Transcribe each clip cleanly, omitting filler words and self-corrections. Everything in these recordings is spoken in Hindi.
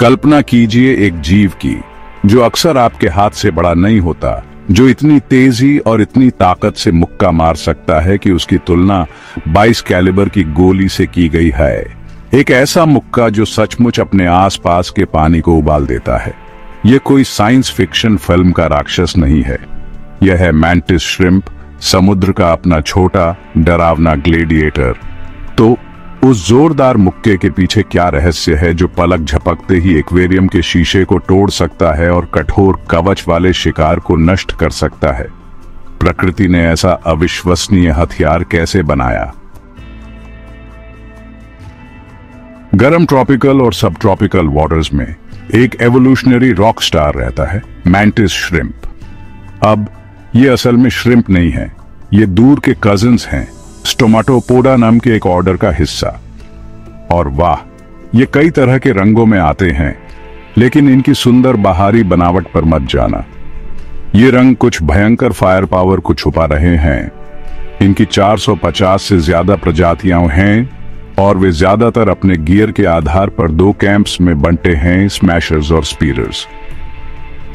कल्पना कीजिए एक जीव की जो अक्सर आपके हाथ से बड़ा नहीं होता, जो इतनी तेजी और इतनी ताकत से मुक्का मार सकता है कि उसकी तुलना 22 कैलिबर की गोली से की गई है। एक ऐसा मुक्का जो सचमुच अपने आसपास के पानी को उबाल देता है। यह कोई साइंस फिक्शन फिल्म का राक्षस नहीं है, यह है मैंटिस श्रिम्प, समुद्र का अपना छोटा डरावना ग्लेडिएटर। तो उस जोरदार मुक्के के पीछे क्या रहस्य है जो पलक झपकते ही एक्वेरियम के शीशे को तोड़ सकता है और कठोर कवच वाले शिकार को नष्ट कर सकता है? प्रकृति ने ऐसा अविश्वसनीय हथियार कैसे बनाया? गर्म ट्रॉपिकल और सब ट्रॉपिकल वाटर्स में एक एवोल्यूशनरी रॉक स्टार रहता है, मैंटिस श्रिम्प। अब ये असल में श्रिम्प नहीं है, ये दूर के कजिन्स हैं, स्टोमाटोपोडा नाम के एक ऑर्डर का हिस्सा। और वाह, ये कई तरह के रंगों में आते हैं, लेकिन इनकी सुंदर बाहरी बनावट पर मत जाना। ये रंग कुछ भयंकर फायर पावर को छुपा रहे हैं। इनकी 450 से ज्यादा प्रजातियां हैं और वे ज्यादातर अपने गियर के आधार पर 2 कैंप्स में बंटे हैं, स्मैशर्स और स्पीरर्स।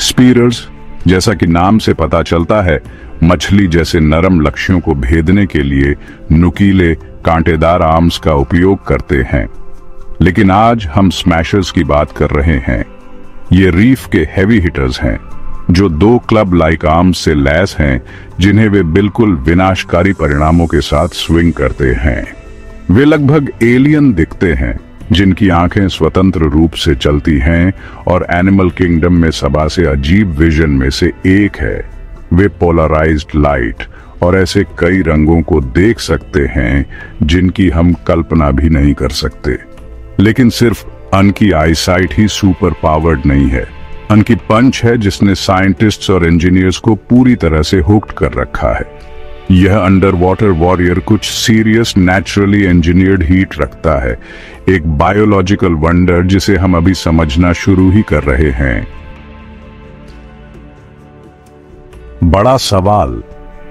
स्पीरर्स, जैसा कि नाम से पता चलता है, मछली जैसे नरम लक्ष्यों को भेदने के लिए नुकीले कांटेदार आर्म्स का उपयोग करते हैं। लेकिन आज हम स्मैशर्स की बात कर रहे हैं। ये रीफ के हेवी हिटर्स हैं जो 2 क्लब लाइक आर्म्स से लैस हैं, जिन्हें वे बिल्कुल विनाशकारी परिणामों के साथ स्विंग करते हैं। वे लगभग एलियन दिखते हैं, जिनकी आंखें स्वतंत्र रूप से चलती हैं और एनिमल किंगडम में सबा से अजीब विजन में से एक है। वे पोलराइज्ड लाइट और ऐसे कई रंगों को देख सकते हैं जिनकी हम कल्पना भी नहीं कर सकते। लेकिन सिर्फ उनकी आईसाइट ही सुपर पावर्ड नहीं है, उनकी पंच है जिसने साइंटिस्ट्स और इंजीनियर्स को पूरी तरह से हुक्ड कर रखा है। यह अंडर वाटर वॉरियर कुछ सीरियस नेचुरली इंजीनियर्ड हीट रखता है, एक बायोलॉजिकल वंडर जिसे हम अभी समझना शुरू ही कर रहे हैं। बड़ा सवाल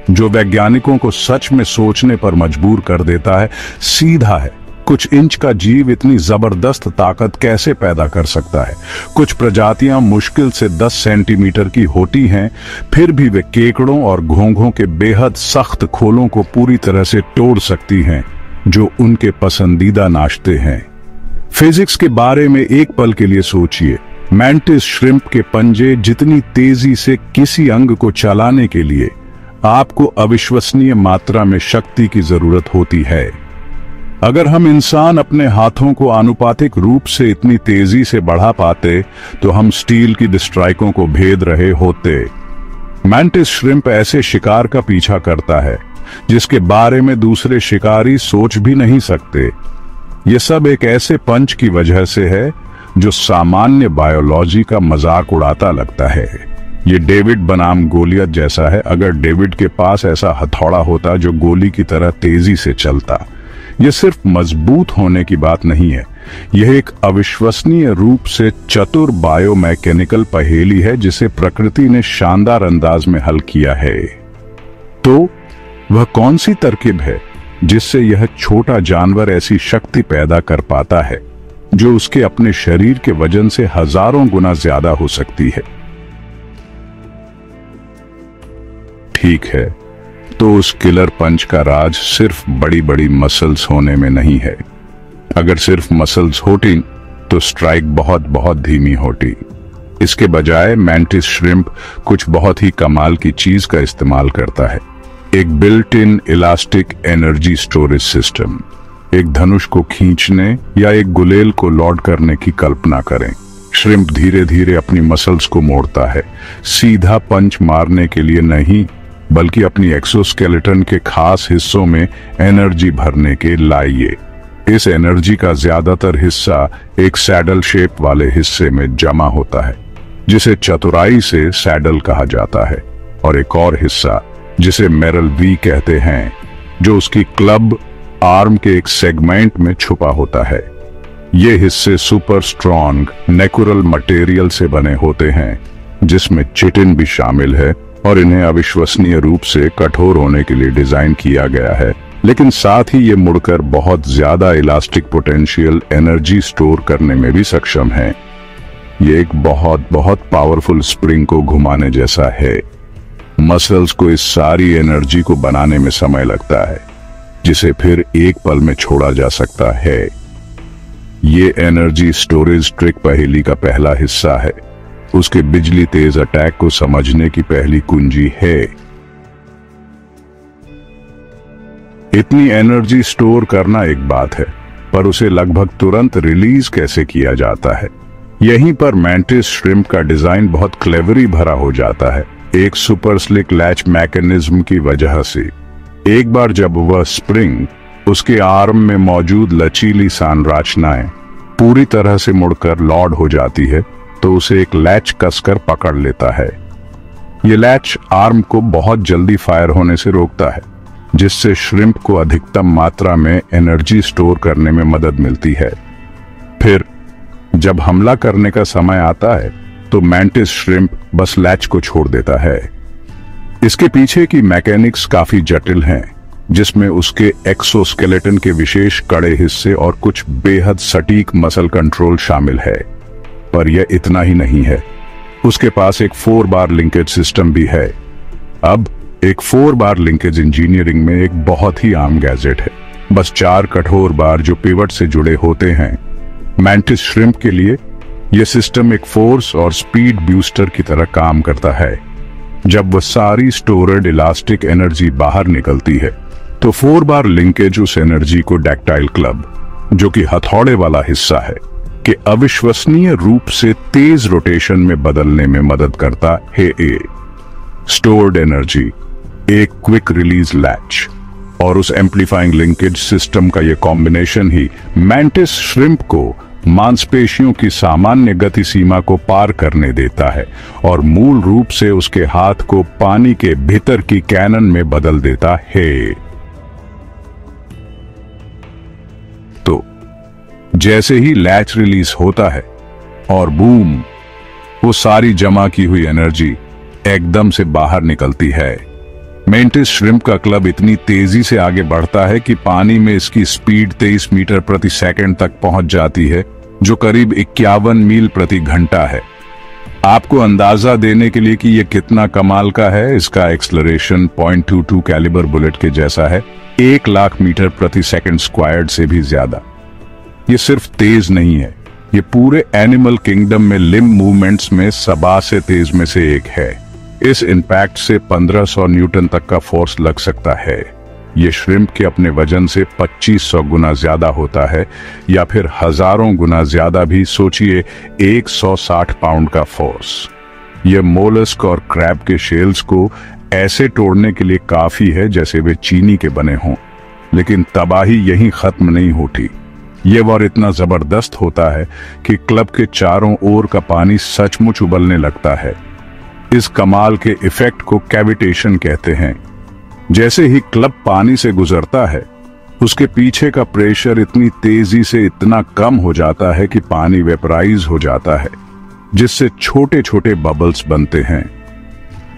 जो वैज्ञानिकों को सच में सोचने पर मजबूर कर देता है सीधा है, कुछ इंच का जीव इतनी जबरदस्त ताकत कैसे पैदा कर सकता है? कुछ प्रजातियां मुश्किल से 10 सेंटीमीटर की होती हैं, फिर भी वे केकड़ों और घोंघों के बेहद सख्त खोलों को पूरी तरह से तोड़ सकती हैं, जो उनके पसंदीदा नाश्ते हैं। फिजिक्स के बारे में एक पल के लिए सोचिए। मैंटिस श्रिम्प के पंजे जितनी तेजी से किसी अंग को चलाने के लिए आपको अविश्वसनीय मात्रा में शक्ति की जरूरत होती है। अगर हम इंसान अपने हाथों को आनुपातिक रूप से इतनी तेजी से बढ़ा पाते तो हम स्टील की डिस्ट्राइकों को भेद रहे होते। मैंटिस श्रिम्प ऐसे शिकार का पीछा करता है जिसके बारे में दूसरे शिकारी सोच भी नहीं सकते। यह सब एक ऐसे पंच की वजह से है जो सामान्य बायोलॉजी का मजाक उड़ाता लगता है। ये डेविड बनाम गोलियत जैसा है। अगर डेविड के पास ऐसा हथौड़ा होता जो गोली की तरह तेजी से चलता। यह सिर्फ मजबूत होने की बात नहीं है, यह एक अविश्वसनीय रूप से चतुर बायोमैकेनिकल पहेली है जिसे प्रकृति ने शानदार अंदाज में हल किया है। तो वह कौन सी तरकीब है जिससे यह छोटा जानवर ऐसी शक्ति पैदा कर पाता है जो उसके अपने शरीर के वजन से हजारों गुना ज्यादा हो सकती है? ठीक है, तो उस किलर पंच का राज सिर्फ बड़ी बड़ी मसल्स होने में नहीं है। अगर सिर्फ मसल्स होती तो स्ट्राइक बहुत बहुत धीमी होती। इसके बजाय मैंटिस श्रिम्प कुछ बहुत ही कमाल की चीज का इस्तेमाल करता है, एक built in elastic energy storage system. एक धनुष को खींचने या एक गुलेल को लोड करने की कल्पना करें। श्रिम्प धीरे धीरे अपनी मसल्स को मोड़ता है, सीधा पंच मारने के लिए नहीं, बल्कि अपनी एक्सोस्केलेटन के खास हिस्सों में एनर्जी भरने के लिए। इस एनर्जी का ज्यादातर हिस्सा एक सैडल शेप वाले हिस्से में जमा होता है, जिसे चतुराई से सैडल कहा जाता है, और एक और हिस्सा जिसे मेरल वी कहते हैं, जो उसकी क्लब आर्म के एक सेगमेंट में छुपा होता है। ये हिस्से सुपर स्ट्रॉन्ग नेचुरल मटेरियल से बने होते हैं, जिसमें चिटिन भी शामिल है, और इन्हें अविश्वसनीय रूप से कठोर होने के लिए डिजाइन किया गया है। लेकिन साथ ही ये मुड़कर बहुत ज्यादा इलास्टिक पोटेंशियल एनर्जी स्टोर करने में भी सक्षम है। ये एक बहुत बहुत पावरफुल स्प्रिंग को घुमाने जैसा है। मसल्स को इस सारी एनर्जी को बनाने में समय लगता है, जिसे फिर एक पल में छोड़ा जा सकता है। ये एनर्जी स्टोरेज ट्रिक पहेली का पहला हिस्सा है, उसके बिजली तेज अटैक को समझने की पहली कुंजी है। इतनी एनर्जी स्टोर करना एक बात है, पर उसे लगभग तुरंत रिलीज कैसे किया जाता है, यहीं पर मैंटिस श्रिम्प का डिजाइन बहुत क्लेवरी भरा हो जाता है। एक सुपर स्लिक लैच मैकेनिज्म की वजह से एक बार जब वह स्प्रिंग उसके आर्म में मौजूद लचीली संरचनाएं पूरी तरह से मुड़कर लॉड हो जाती है, तो उसे एक लैच कसकर पकड़ लेता है। यह लैच आर्म को बहुत जल्दी फायर होने से रोकता है, जिससे श्रिम्प को अधिकतम मात्रा में एनर्जी स्टोर करने में मदद मिलती है। फिर जब हमला करने का समय आता है तो मैंटिस श्रिम्प बस लैच को छोड़ देता है। इसके पीछे की मैकेनिक्स काफी जटिल हैं, जिसमें उसके एक्सोस्केलेटन के विशेष कड़े हिस्से और कुछ बेहद सटीक मसल कंट्रोल शामिल है। पर यह इतना ही नहीं है, उसके पास एक 4 बार लिंकेज सिस्टम भी है। अब एक 4 बार लिंकेज इंजीनियरिंग में एक बहुत ही आम गैजेट है, बस 4 कठोर बार जो पिवट से जुड़े होते हैं। मैंटिस श्रिम्प के लिए यह सिस्टम एक फोर्स और स्पीड बूस्टर की तरह काम करता है। जब वह सारी स्टोर्ड इलास्टिक एनर्जी बाहर निकलती है, तो 4 बार लिंकेज उस एनर्जी को डैक्टाइल क्लब, जो कि हथौड़े वाला हिस्सा है, के अविश्वसनीय रूप से तेज रोटेशन में बदलने में मदद करता है। स्टोर्ड एनर्जी, एक क्विक रिलीज लैच और उस एम्प्लीफाइंग लिंकेज सिस्टम का यह कॉम्बिनेशन ही मैंटिस श्रिम्प को मांसपेशियों की सामान्य गति सीमा को पार करने देता है और मूल रूप से उसके हाथ को पानी के भीतर की कैनन में बदल देता है। तो जैसे ही लैच रिलीज होता है और बूम, वो सारी जमा की हुई एनर्जी एकदम से बाहर निकलती है। मैंटिस श्रिम्प का क्लब इतनी तेजी से आगे बढ़ता है कि पानी में इसकी स्पीड 23 मीटर प्रति सेकंड तक पहुंच जाती है, जो करीब 51 मील प्रति घंटा है। आपको अंदाजा देने के लिए कि यह कितना कमाल का है, इसका एक्सलरेशन .22 कैलिबर बुलेट के जैसा है, 1 लाख मीटर प्रति सेकंड स्क्वायर्ड से भी ज्यादा। ये सिर्फ तेज नहीं है, ये पूरे एनिमल किंगडम में लिम्ब मूवमेंट्स में सबा से तेज में से एक है। इस इंपैक्ट से 1500 न्यूटन तक का फोर्स लग सकता है। ये श्रिम्प के अपने वजन से 2500 गुना ज्यादा होता है, या फिर हजारों गुना ज्यादा भी। सोचिए, 160 पाउंड का फोर्स। यह मोलस्क और क्रैब के शेल्स को ऐसे तोड़ने के लिए काफी है जैसे वे चीनी के बने हों। लेकिन तबाही यहीं खत्म नहीं होती। ये वार इतना जबरदस्त होता है कि क्लब के चारों ओर का पानी सचमुच उबलने लगता है। इस कमाल के इफेक्ट को कैविटेशन कहते हैं। जैसे ही क्लब पानी से गुजरता है, उसके पीछे का प्रेशर इतनी तेजी से इतना कम हो जाता है कि पानी वेपराइज हो जाता है, जिससे छोटे छोटे बबल्स बनते हैं।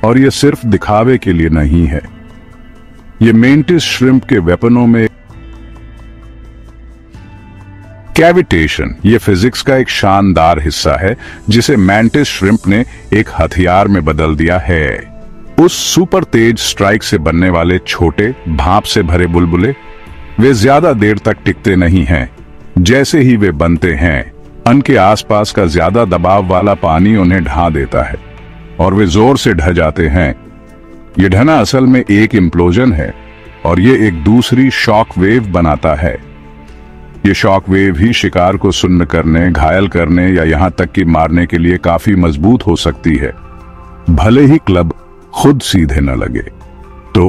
और यह सिर्फ दिखावे के लिए नहीं है, यह मैंटिस श्रिम्प के वेपनों में कैविटेशन, यह फिजिक्स का एक शानदार हिस्सा है जिसे मैंटिस श्रिम्प ने एक हथियार में बदल दिया है। उस सुपर तेज स्ट्राइक से बनने वाले छोटे भाप से भरे बुलबुले, वे ज्यादा देर तक टिकते नहीं हैं। जैसे ही वे बनते हैं, उनके आसपास का ज्यादा दबाव वाला पानी उन्हें ढा देता है और वे जोर से ढह जाते हैं। ये ढहना असल में एक इम्प्लोजन है और ये एक दूसरी शॉक वेव बनाता है। ये शॉक वेव ही शिकार को सुन्न करने, घायल करने या यहां तक कि मारने के लिए काफी मजबूत हो सकती है, भले ही क्लब खुद सीधे न लगे। तो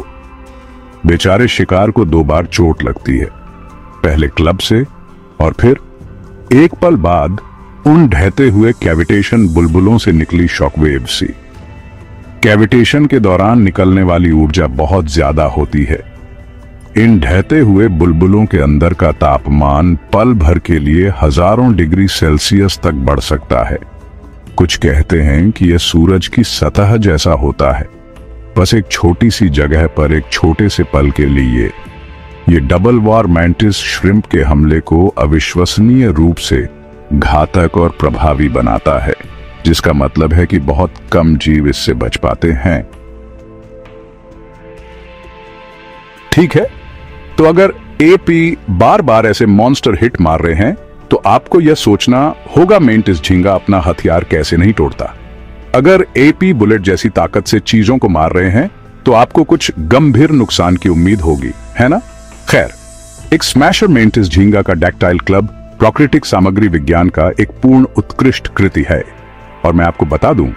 बेचारे शिकार को 2 बार चोट लगती है, पहले क्लब से और फिर एक पल बाद उन ढहते हुए कैविटेशन बुलबुलों से निकली शॉकवेव सी। कैविटेशन के दौरान निकलने वाली ऊर्जा बहुत ज्यादा होती है। इन ढहते हुए बुलबुलों के अंदर का तापमान पल भर के लिए हजारों डिग्री सेल्सियस तक बढ़ सकता है। कुछ कहते हैं कि यह सूरज की सतह जैसा होता है, बस एक छोटी सी जगह पर एक छोटे से पल के लिए। ये डबल वार मैंटिस श्रिम्प के हमले को अविश्वसनीय रूप से घातक और प्रभावी बनाता है, जिसका मतलब है कि बहुत कम जीव इससे बच पाते हैं। ठीक है, तो अगर एपी बार बार ऐसे मॉन्स्टर हिट मार रहे हैं तो आपको यह सोचना होगा मेंटिस झींगा अपना हथियार कैसे नहीं तोड़ता। अगर एपी बुलेट जैसी ताकत से चीजों को मार रहे हैं तो आपको कुछ गंभीर नुकसान की उम्मीद होगी, है ना? खैर, एक स्मैशर मेंटिस झींगा का डैक्टाइल क्लब प्राकृतिक सामग्री विज्ञान का एक पूर्ण उत्कृष्ट कृति है। और मैं आपको बता दूं,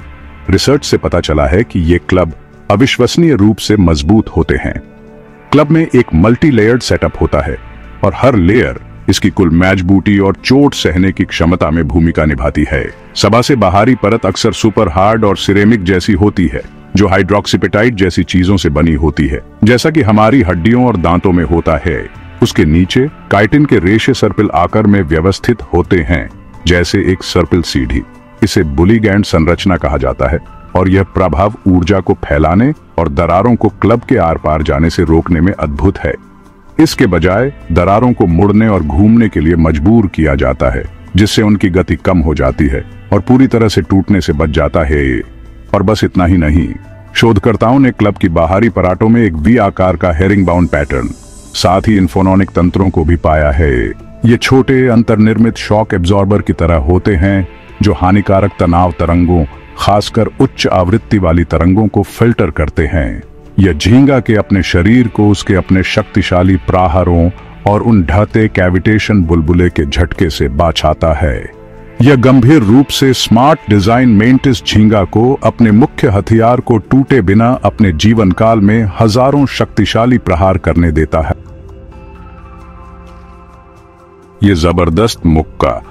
रिसर्च से पता चला है कि ये क्लब अविश्वसनीय रूप से मजबूत होते हैं। क्लब में एक मल्टी लेयर्ड सेटअप होता है और हर लेयर इसकी कुल मजबूती और चोट सहने की क्षमता में भूमिका निभाती है। सभा से बाहरी परत अक्सर सुपर हार्ड और सिरेमिक जैसी होती है, जो हाइड्रोक्सीपेटाइट जैसी चीजों से बनी होती है, जैसा कि हमारी हड्डियों और दांतों में होता है। उसके नीचे काइटिन के रेशे सर्पिल आकार में व्यवस्थित होते हैं, जैसे एक सर्पिल सीढ़ी। इसे बुलीगैंड संरचना कहा जाता है और यह प्रभाव ऊर्जा को फैलाने और दरारों को क्लब के आर पार जाने से रोकने में अद्भुत है। इसके बजाय दरारों को मुड़ने और घूमने के लिए मजबूर किया जाता है, जिससे उनकी गति कम हो जाती है और पूरी तरह से टूटने से बच जाता है। और बस इतना ही नहीं, शोधकर्ताओं ने क्लब की बाहरी पराटों में एक वी आकार का हेरिंग बाउंड पैटर्न, साथ ही इन्फोनोनिक तंत्रों को भी पाया है। ये छोटे अंतर्निर्मित शॉक एब्जॉर्बर की तरह होते हैं, जो हानिकारक तनाव तरंगों, खासकर उच्च आवृत्ति वाली तरंगों को फिल्टर करते हैं। यह झींगा के अपने शरीर को उसके अपने शक्तिशाली प्रहारों और उन ढहते कैविटेशन बुलबुले के झटके से बचाता है। यह गंभीर रूप से स्मार्ट डिजाइन मेंटिस झींगा को अपने मुख्य हथियार को टूटे बिना अपने जीवन काल में हजारों शक्तिशाली प्रहार करने देता है। यह जबरदस्त मुक्का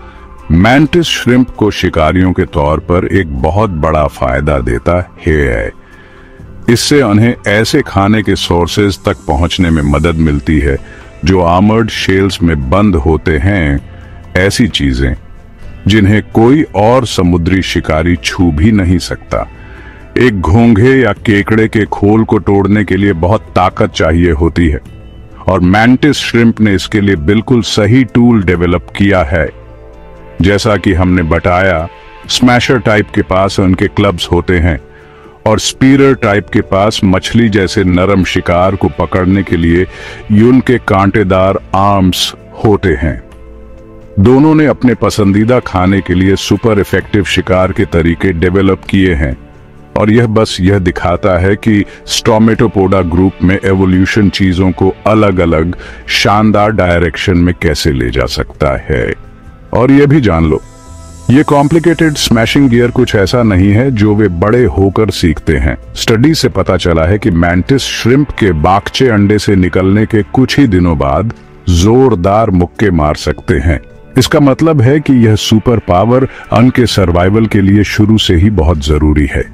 मैंटिस श्रिम्प को शिकारियों के तौर पर एक बहुत बड़ा फायदा देता है। इससे उन्हें ऐसे खाने के सोर्सेज तक पहुंचने में मदद मिलती है जो आर्मर्ड शेल्स में बंद होते हैं, ऐसी चीजें जिन्हें कोई और समुद्री शिकारी छू भी नहीं सकता। एक घोंघे या केकड़े के खोल को तोड़ने के लिए बहुत ताकत चाहिए होती है और मैंटिस श्रिम्प ने इसके लिए बिल्कुल सही टूल डेवलप किया है। जैसा कि हमने बताया, स्मैशर टाइप के पास उनके क्लब्स होते हैं और स्पीरर टाइप के पास मछली जैसे नरम शिकार को पकड़ने के लिए यून के कांटेदार आर्म्स होते हैं। दोनों ने अपने पसंदीदा खाने के लिए सुपर इफेक्टिव शिकार के तरीके डेवलप किए हैं और यह बस यह दिखाता है कि स्ट्रोमेटोपोडा ग्रुप में एवोल्यूशन चीजों को अलग अलग शानदार डायरेक्शन में कैसे ले जा सकता है। और यह भी जान लो, ये कॉम्प्लिकेटेड स्मैशिंग गियर कुछ ऐसा नहीं है जो वे बड़े होकर सीखते हैं। स्टडी से पता चला है कि मैंटिस श्रिम्प के बागचे अंडे से निकलने के कुछ ही दिनों बाद जोरदार मुक्के मार सकते हैं। इसका मतलब है कि यह सुपर पावर उनके सर्वाइवल के लिए शुरू से ही बहुत जरूरी है।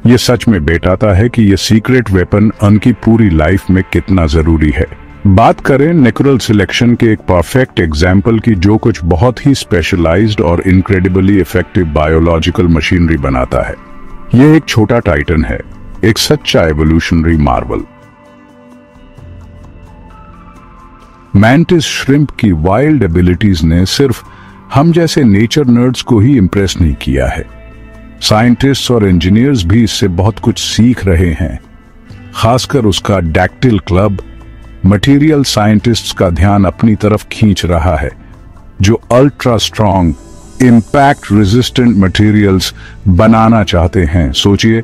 यह सच में बताता है कि यह सीक्रेट वेपन उनकी पूरी लाइफ में कितना जरूरी है। बात करें नेचुरल सिलेक्शन के एक परफेक्ट एग्जाम्पल की, जो कुछ बहुत ही स्पेशलाइज्ड और इनक्रेडिबली इफेक्टिव बायोलॉजिकल मशीनरी बनाता है। यह एक छोटा टाइटन है, एक सच्चा एवोल्यूशनरी मार्वल। मैंटिस श्रिम्प की वाइल्ड एबिलिटीज ने सिर्फ हम जैसे नेचर नर्ड्स को ही इंप्रेस नहीं किया है, साइंटिस्ट्स और इंजीनियर्स भी इससे बहुत कुछ सीख रहे हैं। खासकर उसका डैक्टिल क्लब मटेरियल साइंटिस्ट्स का ध्यान अपनी तरफ खींच रहा है, जो ultra strong impact resistant materials बनाना चाहते हैं। सोचिए,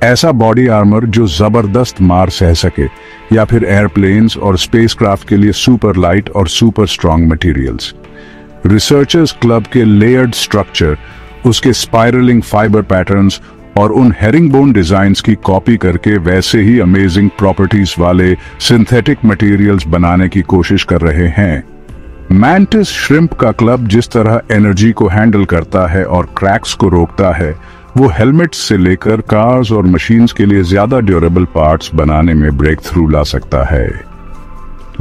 ऐसा बॉडी आर्मर जो जबरदस्त मार सह सके, या फिर एयरप्लेन्स और स्पेसक्राफ्ट के लिए सुपर लाइट और super strong materials. Researchers club के लेयर्ड स्ट्रक्चर, उसके स्पाइरलिंग फाइबर पैटर्न्स और उन हेरिंगबोन डिजाइन्स की कॉपी करके वैसे ही अमेजिंग प्रॉपर्टीज वाले सिंथेटिक मटेरियल्स बनाने की कोशिश कर रहे हैं। मैंटिस श्रिम्प का क्लब जिस तरह एनर्जी को हैंडल करता है और क्रैक्स को रोकता है, वो हेलमेट्स से लेकर कार्स और मशीन्स के लिए ज्यादा ड्यूरेबल पार्ट्स बनाने में ब्रेक थ्रू ला सकता है।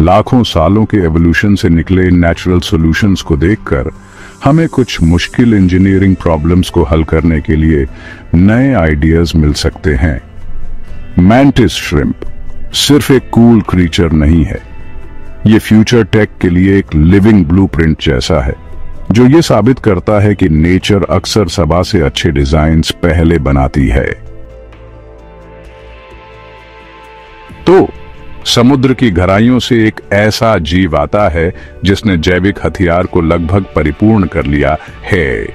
लाखों सालों के एवोल्यूशन से निकले नेचुरल सॉल्यूशंस को देखकर हमें कुछ मुश्किल इंजीनियरिंग प्रॉब्लम्स को हल करने के लिए नए आइडियाज मिल सकते हैं। मैंटिस श्रिम्प सिर्फ एक कूल क्रीचर नहीं है, ये फ्यूचर टेक के लिए एक लिविंग ब्लूप्रिंट जैसा है। जो ये साबित करता है कि नेचर अक्सर सभा से अच्छे डिजाइन्स पहले बनाती है। तो समुद्र की गहराइयों से एक ऐसा जीव आता है जिसने जैविक हथियार को लगभग परिपूर्ण कर लिया है।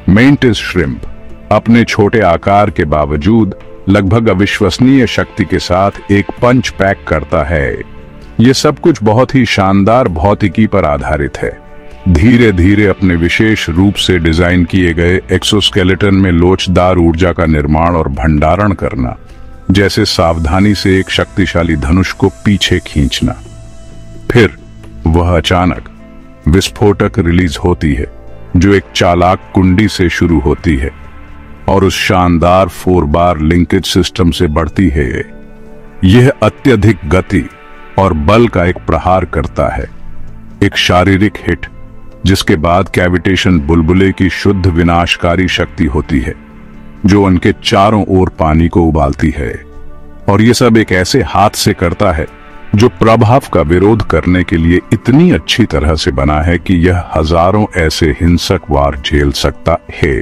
मेंटिस श्रिम्प अपने छोटे आकार के बावजूद लगभग अविश्वसनीय शक्ति के साथ एक पंच पैक करता है। ये सब कुछ बहुत ही शानदार भौतिकी पर आधारित है। धीरे धीरे अपने विशेष रूप से डिजाइन किए गए एक्सोस्केलेटन में लोचदार ऊर्जा का निर्माण और भंडारण करना, जैसे सावधानी से एक शक्तिशाली धनुष को पीछे खींचना। फिर वह अचानक विस्फोटक रिलीज होती है जो एक चालाक कुंडी से शुरू होती है और उस शानदार 4 बार लिंकेज सिस्टम से बढ़ती है। यह अत्यधिक गति और बल का एक प्रहार करता है, एक शारीरिक हिट, जिसके बाद कैविटेशन बुलबुले की शुद्ध विनाशकारी शक्ति होती है जो उनके चारों ओर पानी को उबालती है। और यह सब एक ऐसे हाथ से करता है जो प्रभाव का विरोध करने के लिए इतनी अच्छी तरह से बना है कि यह हजारों ऐसे हिंसक वार झेल सकता है।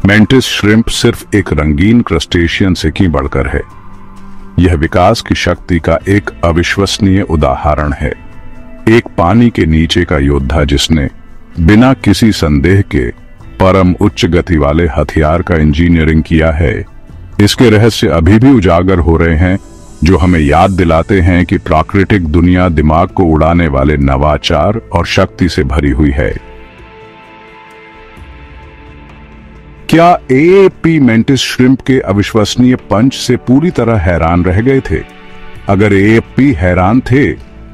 मेंटिस श्रिम्प सिर्फ एक रंगीन क्रस्टेशियन से क्यों बढ़कर है। यह विकास की शक्ति का एक अविश्वसनीय उदाहरण है। एक पानी के नीचे का योद्धा जिसने बिना किसी संदेह के परम उच्च गति वाले हथियार का इंजीनियरिंग किया है। इसके रहस्य अभी भी उजागर हो रहे हैं, जो हमें याद दिलाते हैं कि प्राकृतिक दुनिया दिमाग को उड़ाने वाले नवाचार और शक्ति से भरी हुई है। क्या एएपी मेंटिस श्रिम्प के अविश्वसनीय पंच से पूरी तरह हैरान रह गए थे? अगर एएपी हैरान थे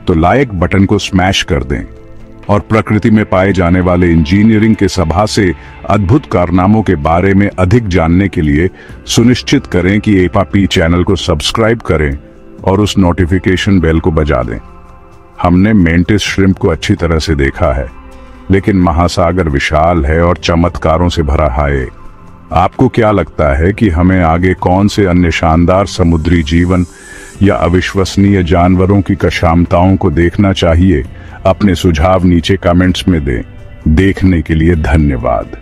तो लाइक बटन को स्मैश कर दें और प्रकृति में पाए जाने वाले इंजीनियरिंग के सभा से अद्भुत कारनामों के बारे में अधिक जानने के लिए सुनिश्चित करें कि एएपी चैनल को सब्सक्राइब करें और उस नोटिफिकेशन बेल को बजा दें। हमने मेंटिस श्रिम्प को अच्छी तरह से देखा है, लेकिन महासागर विशाल है और चमत्कारों से भरा है। आपको क्या लगता है कि हमें आगे कौन से अन्य शानदार समुद्री जीवन या अविश्वसनीय जानवरों की क्षमताओं को देखना चाहिए? अपने सुझाव नीचे कमेंट्स में दें। देखने के लिए धन्यवाद।